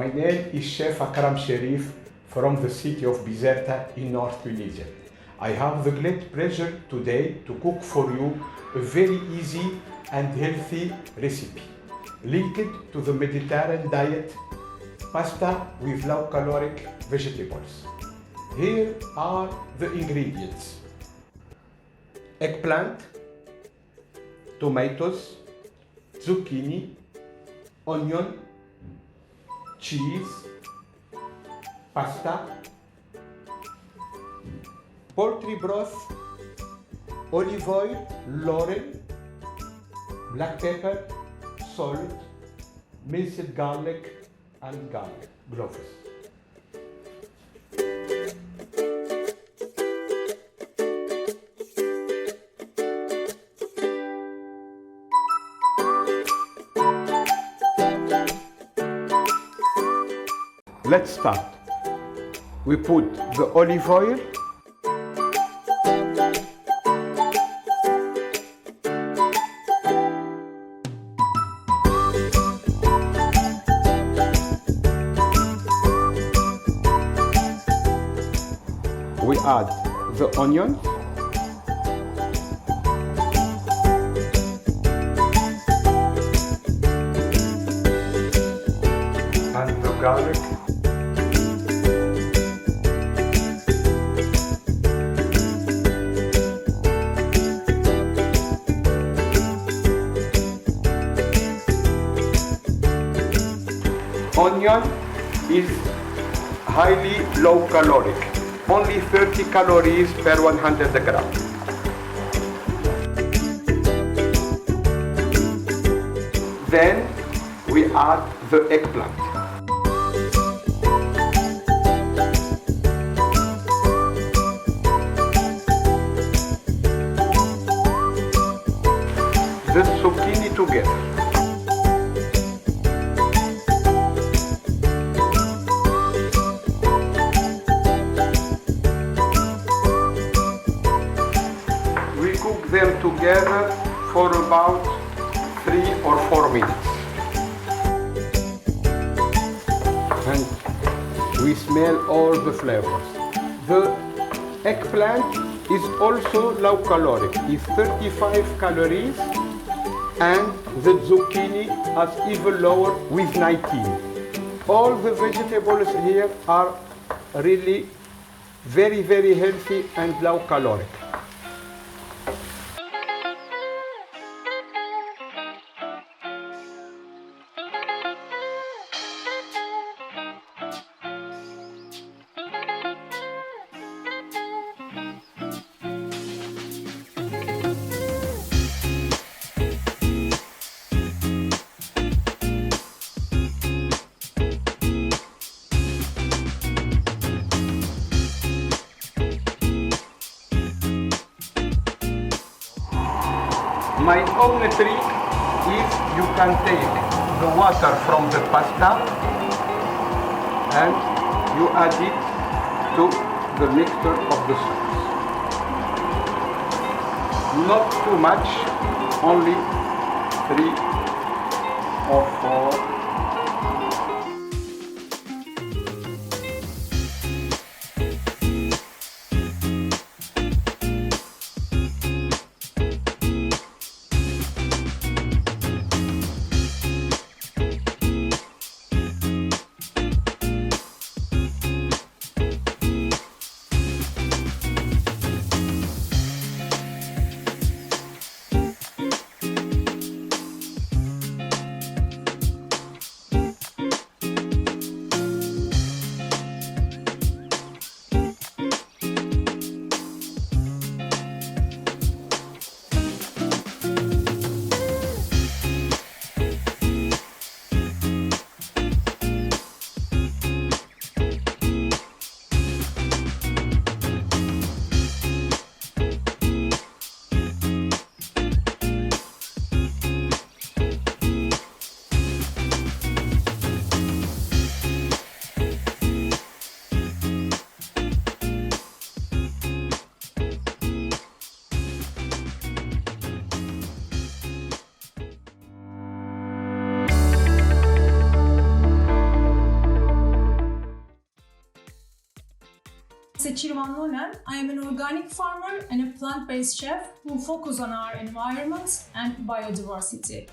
My name is Chef Akram Sherif from the city of Bizerta in North Tunisia. I have the great pleasure today to cook for you a very easy and healthy recipe linked to the Mediterranean diet, pasta with low caloric vegetables. Here are the ingredients: eggplant, tomatoes, zucchini, onion, cheese, pasta, poultry broth, olive oil, laurel, black pepper, salt, minced garlic, and garlic cloves. Let's start. We put the olive oil, we add the onion, and the garlic, onion is highly low caloric, only 30 calories per 100 grams. Then we add the eggplant. The zucchini together. We cook them together for about 3 or 4 minutes. And we smell all the flavors. The eggplant is also low caloric, is 35 calories, and the zucchini is even lower with 19. All the vegetables here are really very, very healthy and low caloric. My only trick is you can take the water from the pasta and you add it to the mixture of the sauce. Not too much, only 3 or 4. Shirvan Lonen. I am an organic farmer and a plant-based chef who focus on our environment and biodiversity.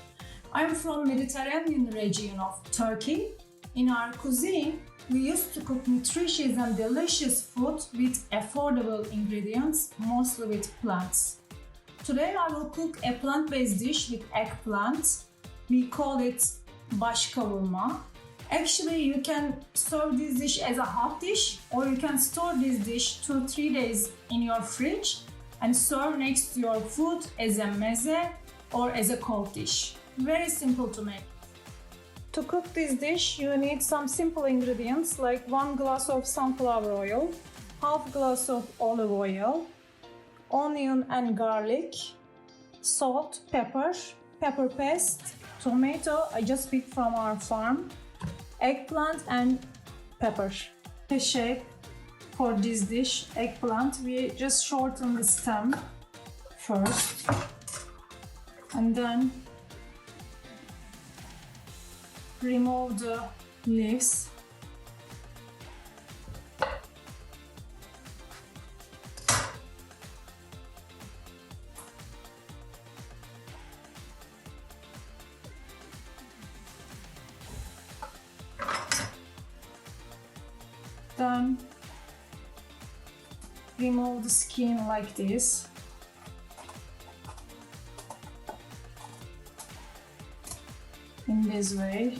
I am from Mediterranean region of Turkey. In our cuisine, we used to cook nutritious and delicious food with affordable ingredients, mostly with plants. Today I will cook a plant-based dish with eggplant. We call it baş kavurma. Actually, you can serve this dish as a hot dish, or you can store this dish 2-3 days in your fridge and serve next to your food as a meze or as a cold dish. Very simple to make. To cook this dish, you need some simple ingredients like 1 glass of sunflower oil, half glass of olive oil, onion and garlic, salt, pepper, pepper paste, tomato I just picked from our farm, eggplant and pepper. The shape for this dish, eggplant, we just shorten the stem first and then remove the leaves. Then remove the skin like this. In this way.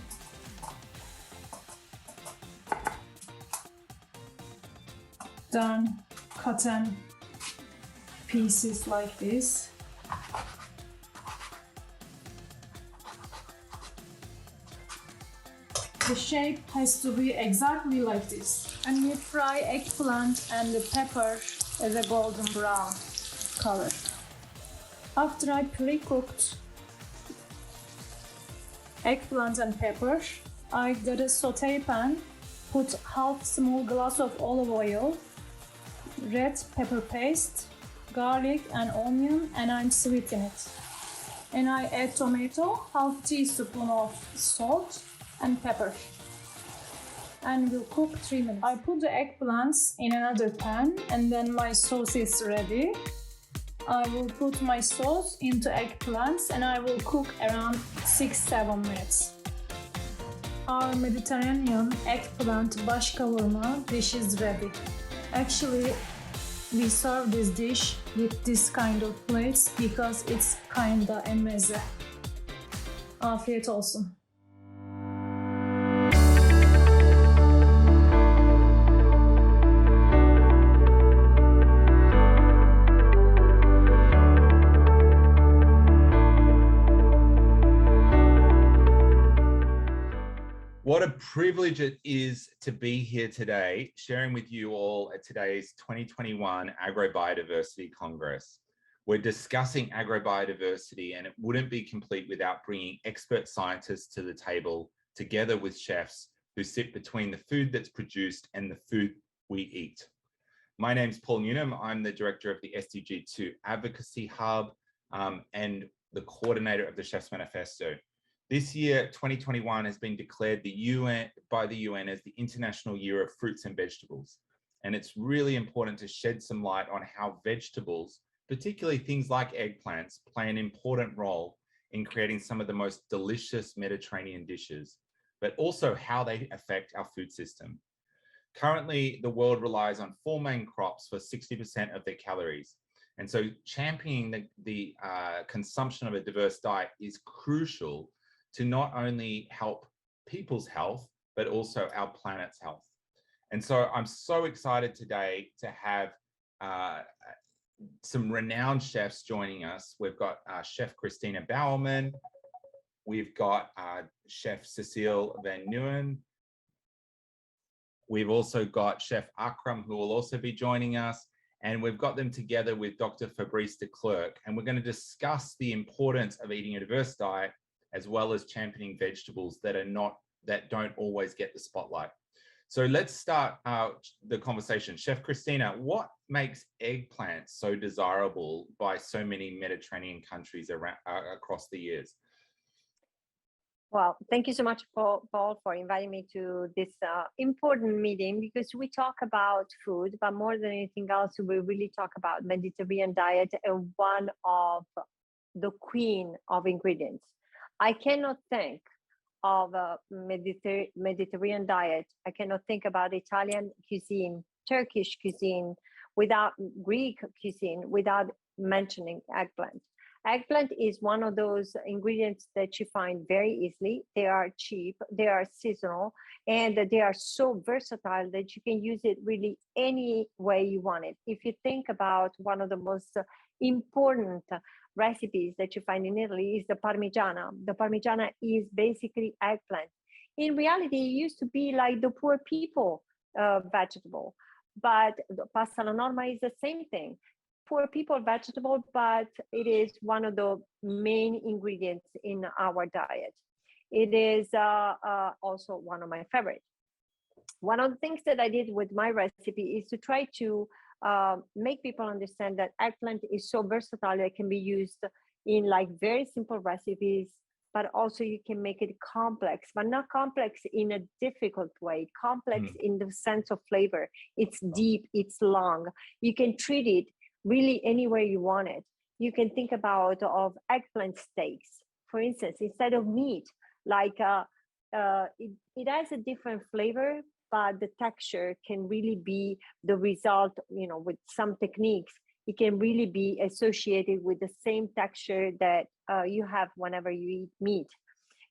Then cut in pieces like this. The shape has to be exactly like this. And we fry eggplant and the pepper as a golden brown color. After I pre-cooked eggplant and pepper, I got a saute pan, put half small glass of olive oil, red pepper paste, garlic and onion, and I'm sweetening it. And I add tomato, half teaspoon of salt and pepper. And we'll cook 3 minutes. I put the eggplants in another pan and then my sauce is ready. I will put my sauce into eggplants and I will cook around 6-7 minutes. Our Mediterranean eggplant baş kavurma dish is ready. Actually, we serve this dish with this kind of plates because it's kinda a meze. Afiyet olsun. What a privilege it is to be here today, sharing with you all at today's 2021 Agrobiodiversity Congress. We're discussing agrobiodiversity, and it wouldn't be complete without bringing expert scientists to the table, together with chefs who sit between the food that's produced and the food we eat. My name's Paul Newnham. I'm the director of the SDG2 Advocacy Hub and the coordinator of the Chef's Manifesto. This year, 2021, has been declared by the UN as the International Year of Fruits and Vegetables. And it's really important to shed some light on how vegetables, particularly things like eggplants, play an important role in creating some of the most delicious Mediterranean dishes, but also how they affect our food system. Currently, the world relies on 4 main crops for 60% of their calories. And so championing the consumption of a diverse diet is crucial to not only help people's health, but also our planet's health. And so I'm so excited today to have some renowned chefs joining us. We've got Chef Christina Bauerman, we've got Chef Cecile Van Nieuwen, we've also got Chef Akram, who will also be joining us, and we've got them together with Dr. Fabrice de Klerk, and we're going to discuss the importance of eating a diverse diet, as well as championing vegetables that don't always get the spotlight. So let's start the conversation. Chef Christina, what makes eggplants so desirable by so many Mediterranean countries across the years? Well, thank you so much, Paul, for inviting me to this important meeting because we talk about food, but more than anything else, we really talk about Mediterranean diet and one of the queen of ingredients. I cannot think of a Mediterranean diet. I cannot think about Italian cuisine, Turkish cuisine, without Greek cuisine, without mentioning eggplant. Eggplant is one of those ingredients that you find very easily. They are cheap, they are seasonal, and they are so versatile that you can use it really any way you want it. If you think about one of the most important recipes that you find in Italy is the parmigiana. The parmigiana is basically eggplant. In reality, it used to be like the poor people vegetable, but the pasta alla norma is the same thing. Poor people vegetable, but it is one of the main ingredients in our diet. It is also one of my favorites. One of the things that I did with my recipe is to try to make people understand that eggplant is so versatile that it can be used in like very simple recipes, but also you can make it complex, but not complex in a difficult way, complex in the sense of flavor. It's deep, it's long. You can treat it really anywhere you want it. You can think about of eggplant steaks, for instance, instead of meat, like it has a different flavor, but the texture can really be the result, you know, with some techniques, it can really be associated with the same texture that you have whenever you eat meat.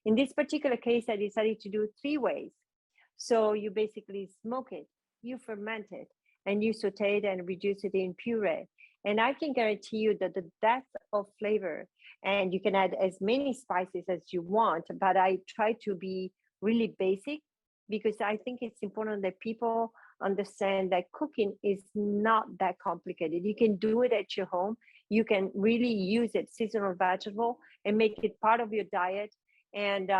In this particular case, I decided to do 3 ways. So you basically smoke it, you ferment it, and you saute it and reduce it in puree. And I can guarantee you that the depth of flavor, and you can add as many spices as you want, but I try to be really basic because I think it's important that people understand that cooking is not that complicated. You can do it at your home. You can really use it, seasonal vegetable, and make it part of your diet and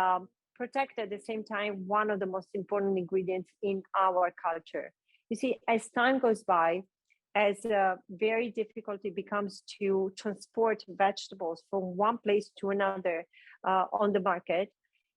protect at the same time one of the most important ingredients in our culture. You see, as time goes by, as very difficult it becomes to transport vegetables from one place to another on the market,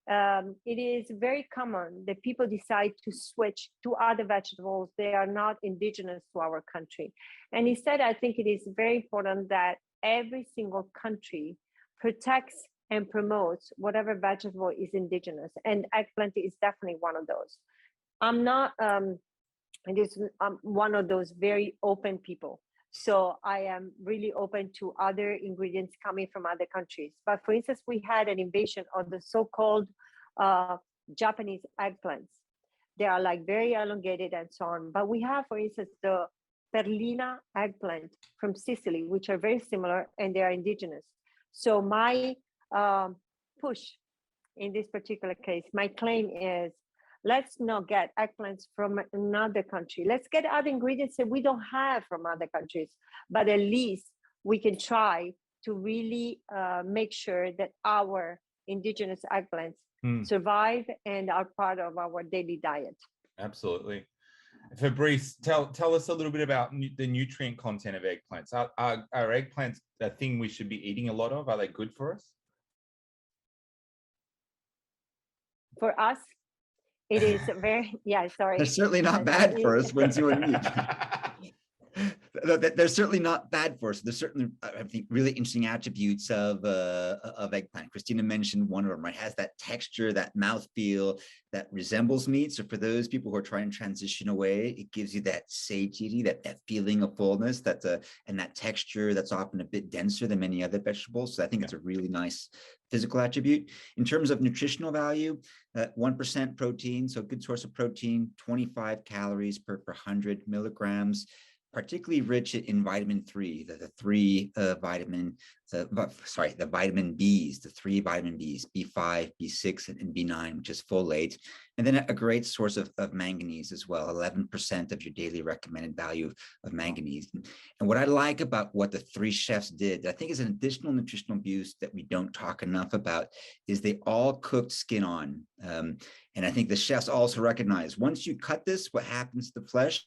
it is very common that people decide to switch to other vegetables that are not indigenous to our country. And instead, I think it is very important that every single country protects and promotes whatever vegetable is indigenous. And eggplant is definitely one of those. I'm not, I'm one of those very open people. So I am really open to other ingredients coming from other countries. But for instance, we had an invasion of the so-called Japanese eggplants. They are like very elongated and so on. But we have, for instance, the perlina eggplant from Sicily, which are very similar and they are indigenous. So my push in this particular case, my claim is, let's not get eggplants from another country. Let's get other ingredients that we don't have from other countries, but at least we can try to really make sure that our indigenous eggplants survive and are part of our daily diet. Absolutely. Fabrice, tell us a little bit about the nutrient content of eggplants. Are eggplants a thing we should be eating a lot of? Are they good for us? For us, it is very, yeah, sorry. They're certainly not bad for us once you and me. They're certainly not bad for us. There's certainly, I think, really interesting attributes of eggplant. Christina mentioned one of them, right? It has that texture, that mouthfeel that resembles meat. So for those people who are trying to transition away, it gives you that satiety, that feeling of fullness, and that texture that's often a bit denser than many other vegetables. So I think it's a really nice physical attribute. In terms of nutritional value, 1% protein, so a good source of protein, 25 calories per 100 milligrams. Particularly rich in vitamin 3, the vitamin Bs, the 3 vitamin Bs, B5, B6, and B9, which is folate. And then a great source of manganese as well, 11% of your daily recommended value of manganese. And what I like about what the 3 chefs did, I think is an additional nutritional boost that we don't talk enough about, is they all cooked skin on. And I think the chefs also recognize, once you cut this, what happens to the flesh?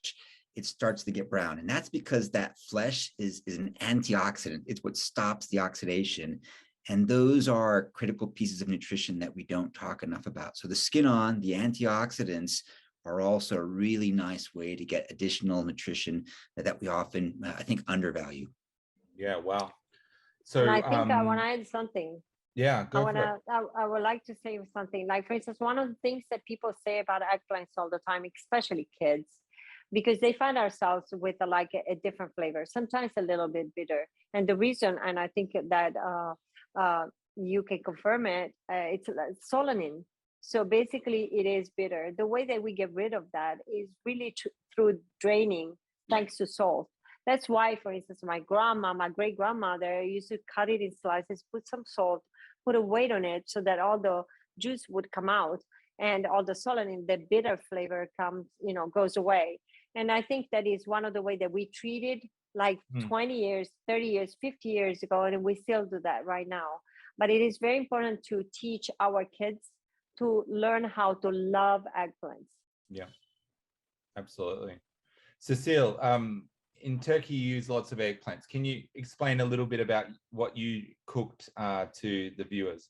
It starts to get brown. And that's because that flesh is an antioxidant. It's what stops the oxidation. And those are critical pieces of nutrition that we don't talk enough about. So the skin on, the antioxidants are also a really nice way to get additional nutrition that we often, I think, undervalue. Yeah, wow. So and I think I want to add something. Yeah, go for it. I would like to say something. Like, for instance, one of the things that people say about eggplants all the time, especially kids, because they find ourselves with a different flavor, sometimes a little bit bitter. And the reason, and I think that you can confirm it, it's solanine. So basically, it is bitter. The way that we get rid of that is really through draining, thanks to salt. That's why, for instance, my great grandmother used to cut it in slices, put some salt, put a weight on it so that all the juice would come out and all the solanine, the bitter flavor goes away. And I think that is one of the way that we treated like 20 years, 30 years, 50 years ago, and we still do that right now. But it is very important to teach our kids to learn how to love eggplants. Yeah, absolutely. Cecile, in Turkey, you use lots of eggplants. Can you explain a little bit about what you cooked to the viewers?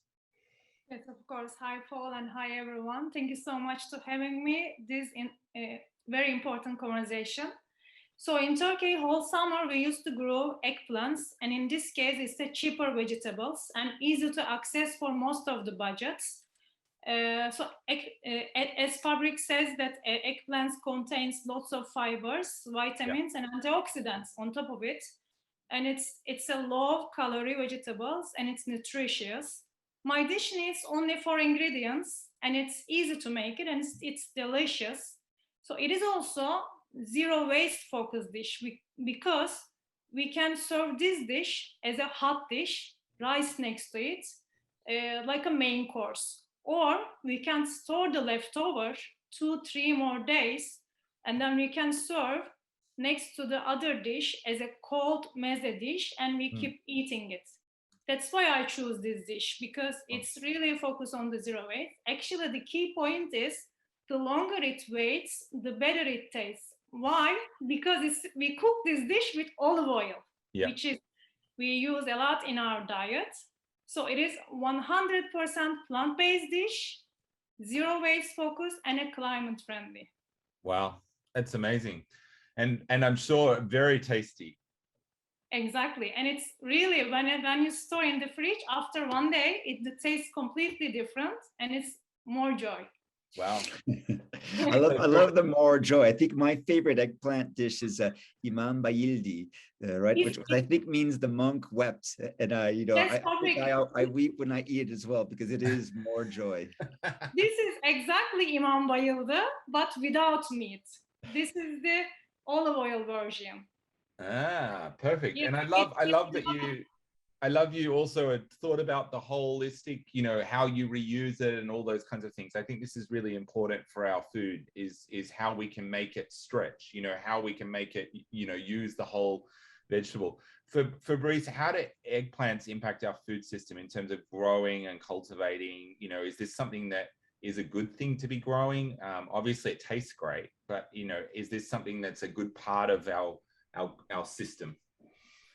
Yes, of course. Hi, Paul, and hi, everyone. Thank you so much for having me. This is a very important conversation. So in Turkey, whole summer, we used to grow eggplants. And in this case, it's the cheaper vegetables and easy to access for most of the budgets. As Fabric says that eggplants contains lots of fibers, vitamins, and antioxidants on top of it. And it's a low-calorie vegetables, and it's nutritious. My dish needs only 4 ingredients, and it's easy to make it, and it's delicious. So it is also zero waste focused dish because we can serve this dish as a hot dish, rice next to it, like a main course. Or we can store the leftover 2-3 more days, and then we can serve next to the other dish as a cold meze dish, and we keep eating it. That's why I choose this dish, because it's really focused on the zero waste. Actually, the key point is the longer it waits, the better it tastes. Why? Because we cook this dish with olive oil, which is we use a lot in our diet. So it is 100% plant-based dish, zero waste focus, and a climate friendly. Wow, that's amazing. And I'm sure very tasty. Exactly. And it's really, when you store in the fridge, after 1 day, the taste completely different, and it's more joy. Wow. I love the more joy. I think my favorite eggplant dish is Imam Bayildi, right? Which I think means the monk wept. And yes, I weep when I eat it as well, because it is more joy. This is exactly Imam Bayildi, but without meat. This is the olive oil version. Ah, perfect. And I love you also had thought about the holistic, how you reuse it and all those kinds of things. I think this is really important for our food is how we can make it stretch, how we can make it, use the whole vegetable. For Fabrice, how do eggplants impact our food system in terms of growing and cultivating? Is this something that is a good thing to be growing? Obviously it tastes great, but is this something that's a good part of our system?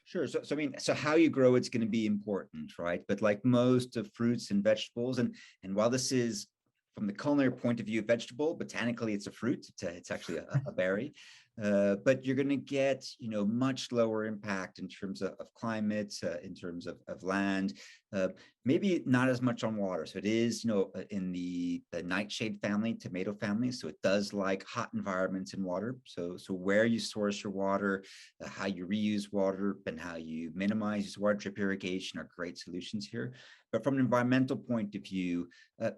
Sure. So how you grow it's going to be important, right? But like most of fruits and vegetables, and while this is from the culinary point of view vegetable, botanically it's a fruit. It's actually a berry. But you're going to get, much lower impact in terms of climate, in terms of land, maybe not as much on water. So it is, in the nightshade family, tomato family. So it does like hot environments in water. So where you source your water, how you reuse water, and how you minimize use water, drip irrigation are great solutions here. But from an environmental point of view,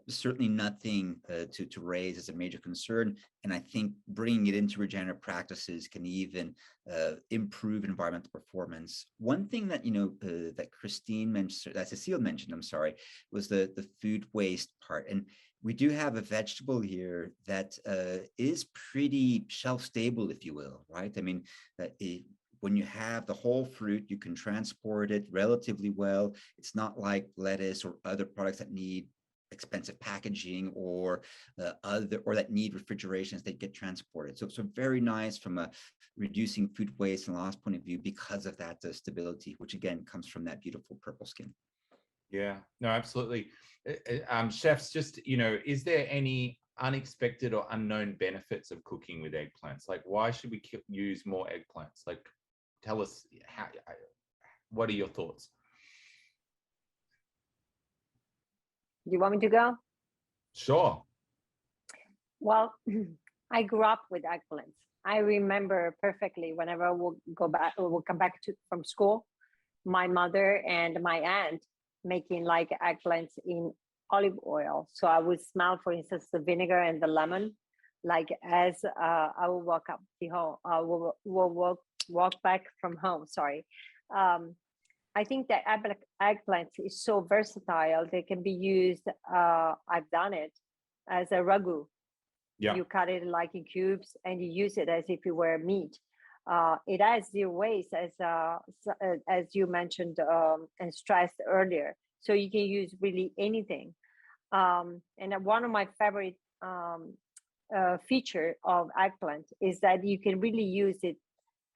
certainly nothing to raise as a major concern. And I think bringing it into regenerative practices can even improve environmental performance. One thing that that Christine mentioned, that Cecile mentioned, I'm sorry, was the food waste part. And we do have a vegetable here that is pretty shelf stable, if you will, right? I mean, when you have the whole fruit, you can transport it relatively well. It's not like lettuce or other products that need expensive packaging or that need refrigeration as they get transported. So very nice from a reducing food waste and loss point of view because of that stability, which again comes from that beautiful purple skin. Yeah, no, absolutely. Chefs, just, is there any unexpected or unknown benefits of cooking with eggplants? Like, why should we use more eggplants? Like, tell us what are your thoughts? Do you want me to go? Sure. Well, I grew up with eggplants. I remember perfectly whenever we'll come back from school, my mother and my aunt making like eggplants in olive oil. So I would smell, for instance, the vinegar and the lemon, like as I will walk up the home, will walk back from home. Sorry. I think that eggplant is so versatile. They can be used. I've done it as a ragu. Yeah. You cut it like in cubes and you use it as if it were meat. It has zero waste, as you mentioned and stressed earlier. So you can use really anything. And one of my favorite feature of eggplant is that you can really use it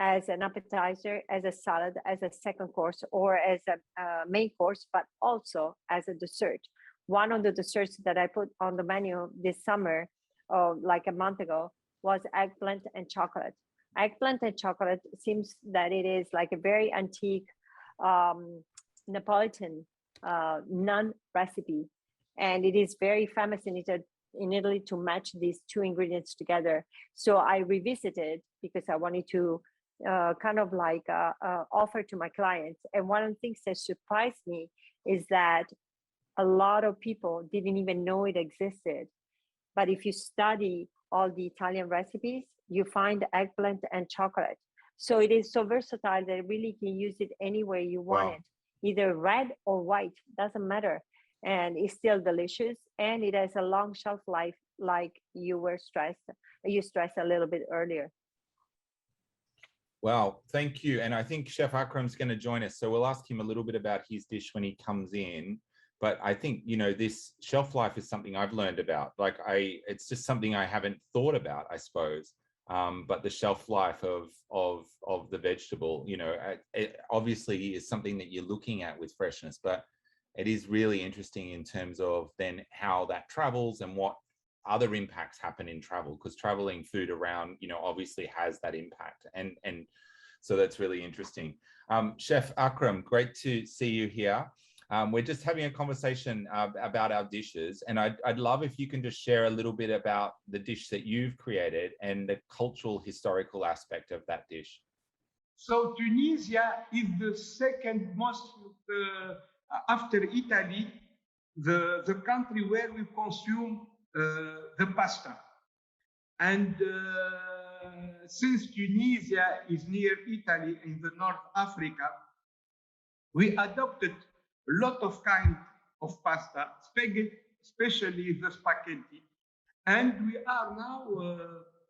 as an appetizer, as a salad, as a second course, or as a main course, but also as a dessert. One of the desserts that I put on the menu this summer, like a month ago, was eggplant and chocolate. Eggplant and chocolate seems that it is like a very antique Neapolitan naan recipe, and it is very famous in Italy to match these two ingredients together. So I revisited because I wanted to kind of like offer to my clients. And one of the things that surprised me is that a lot of people didn't even know it existed. But if you study all the Italian recipes, you find eggplant and chocolate. So it is so versatile that really can use it anywhere you want it, either red or white, doesn't matter. And it's still delicious, and it has a long shelf life, like you stressed a little bit earlier. Wow, thank you. And I think Chef Akram's going to join us, so we'll ask him a little bit about his dish when he comes in. But I think, this shelf life is something I've learned about. Like it's just something I haven't thought about, I suppose. But the shelf life of the vegetable, it obviously is something that you're looking at with freshness, but it is really interesting in terms of then how that travels and what other impacts happen in travel, because traveling food around, obviously has that impact. And so that's really interesting. Chef Akram, great to see you here. We're just having a conversation about our dishes, and I'd love if you can just share a little bit about the dish that you've created and the cultural, historical aspect of that dish. So Tunisia is the second most, after Italy, the country where we consume the pasta. And since Tunisia is near Italy in the North Africa, we adopted a lot of kind of pasta, spaghetti, especially the spaghetti. And we are now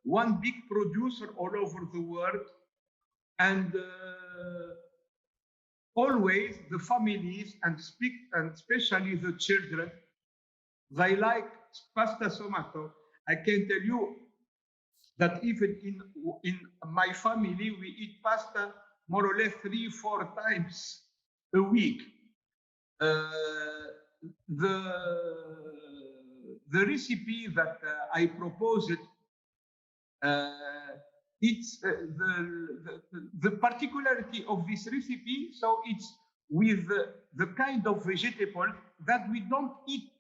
one big producer all over the world. And always the families and especially the children, they like pasta tomato. I can tell you that even in my family, we eat pasta more or less 3-4 times a week. The recipe that I proposed, it's the particularity of this recipe. So it's with the kind of vegetable that we don't eat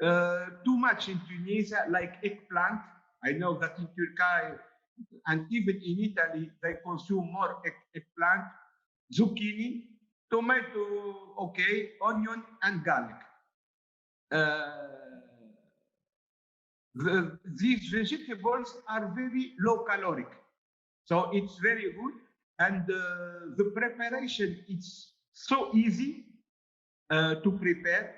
too much in Tunisia, like eggplant. I know that in Turkey and even in Italy, they consume more eggplant, zucchini, tomato, okay, onion, and garlic. These vegetables are very low caloric, so it's very good. And the preparation, it's so easy to prepare.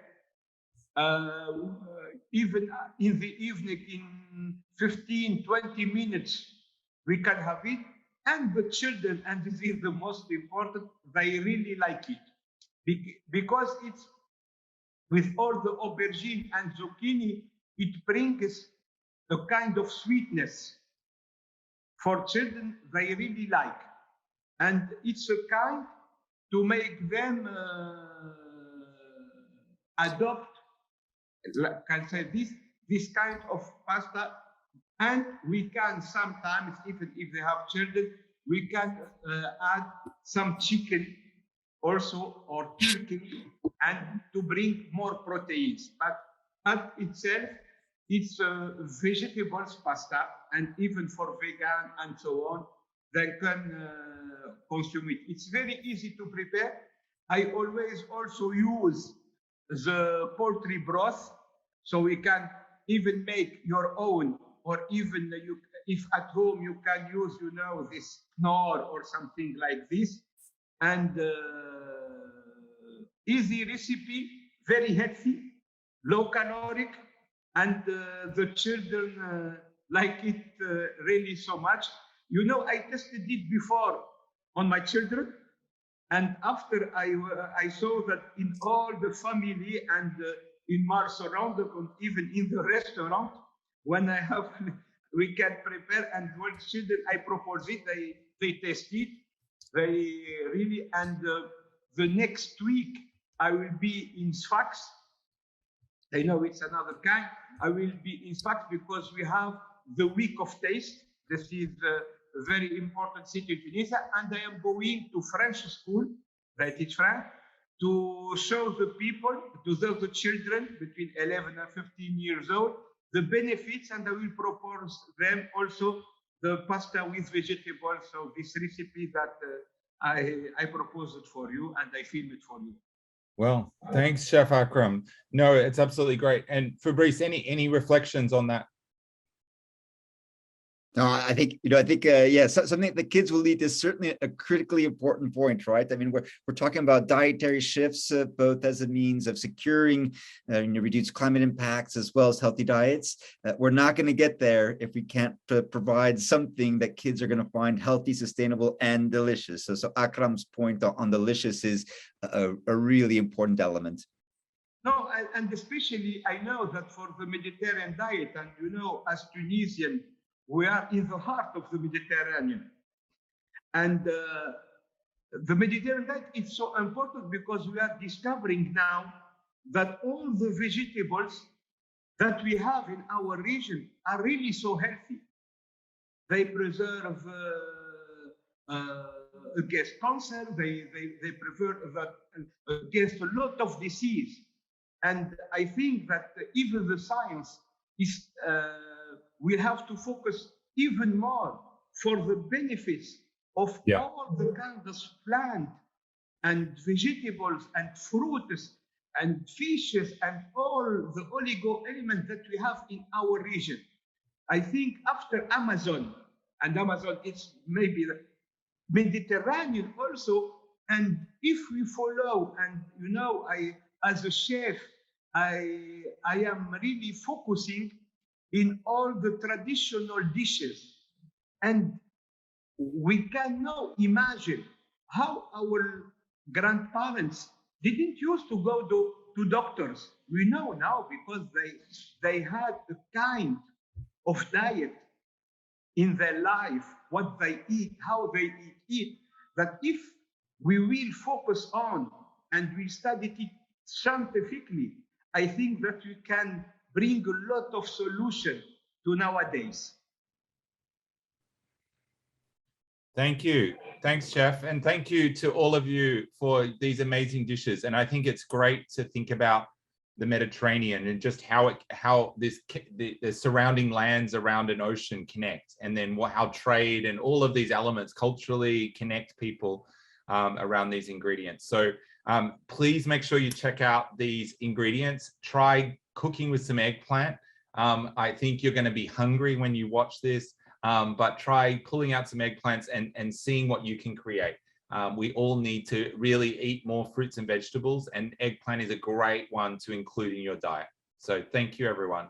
Even in the evening, in 15-20 minutes, we can have it. And the children, and this is the most important, they really like it. Because it's with all the aubergine and zucchini, it brings a kind of sweetness. For children, they really like. And it's a kind to make them adopt, can say this kind of pasta, and we can sometimes, even if they have children, we can add some chicken also or turkey, and to bring more proteins. But at itself, it's vegetables pasta, and even for vegan and so on, they can consume it. It's very easy to prepare. I always also use the poultry broth, so we can even make your own, or even you, if at home you can use, you know, this knorr or something like this, and easy recipe, very healthy, low caloric, and the children like it really so much. You know, I tested it before on my children, and after I saw that in all the family and in my surrounding, even in the restaurant, when I have, we can prepare, and when children, I propose it, they taste it, they really, and the next week I will be in Sfax. I know it's another kind. I will be in Sfax because we have the week of taste. This is a very important city in Tunisia, and I am going to French school, I teach French, to show the people, to the children between 11 and 15 years old, the benefits, and I will propose them also the pasta with vegetables. So this recipe that I proposed it for you, and I film it for you. Well, thanks, Chef Akram. No, it's absolutely great. And Fabrice, any reflections on that? No, I think, yeah, something the kids will eat is certainly a critically important point, right? I mean, we're talking about dietary shifts, both as a means of securing, reduced climate impacts as well as healthy diets. We're not going to get there if we can't provide something that kids are going to find healthy, sustainable, and delicious. So Akram's point on delicious is a really important element. No, and especially I know that for the Mediterranean diet, and you know, as Tunisian, we are in the heart of the Mediterranean. And the Mediterranean diet is so important because we are discovering now that all the vegetables that we have in our region are really so healthy. They preserve against cancer, they preserve that against a lot of disease. And I think that even the science is, we have to focus even more for the benefits of all the kinds of plant and vegetables and fruits and fishes and all the oligo elements that we have in our region. I think after Amazon, and Amazon is maybe the Mediterranean also, and if we follow, and you know, I as a chef, I am really focusing in all the traditional dishes, and we can now imagine how our grandparents didn't used to go to doctors. We know now because they had a kind of diet in their life, what they eat, how they eat, that if we will focus on and we study it scientifically, I think that we can bring a lot of solution to nowadays. Thank you. Thanks, Chef. And thank you to all of you for these amazing dishes. And I think it's great to think about the Mediterranean and just how the surrounding lands around an ocean connect, and then how trade and all of these elements culturally connect people around these ingredients. So please make sure you check out these ingredients. Try cooking with some eggplant. I think you're going to be hungry when you watch this, but try pulling out some eggplants and seeing what you can create. We all need to really eat more fruits and vegetables, and eggplant is a great one to include in your diet. So thank you, everyone.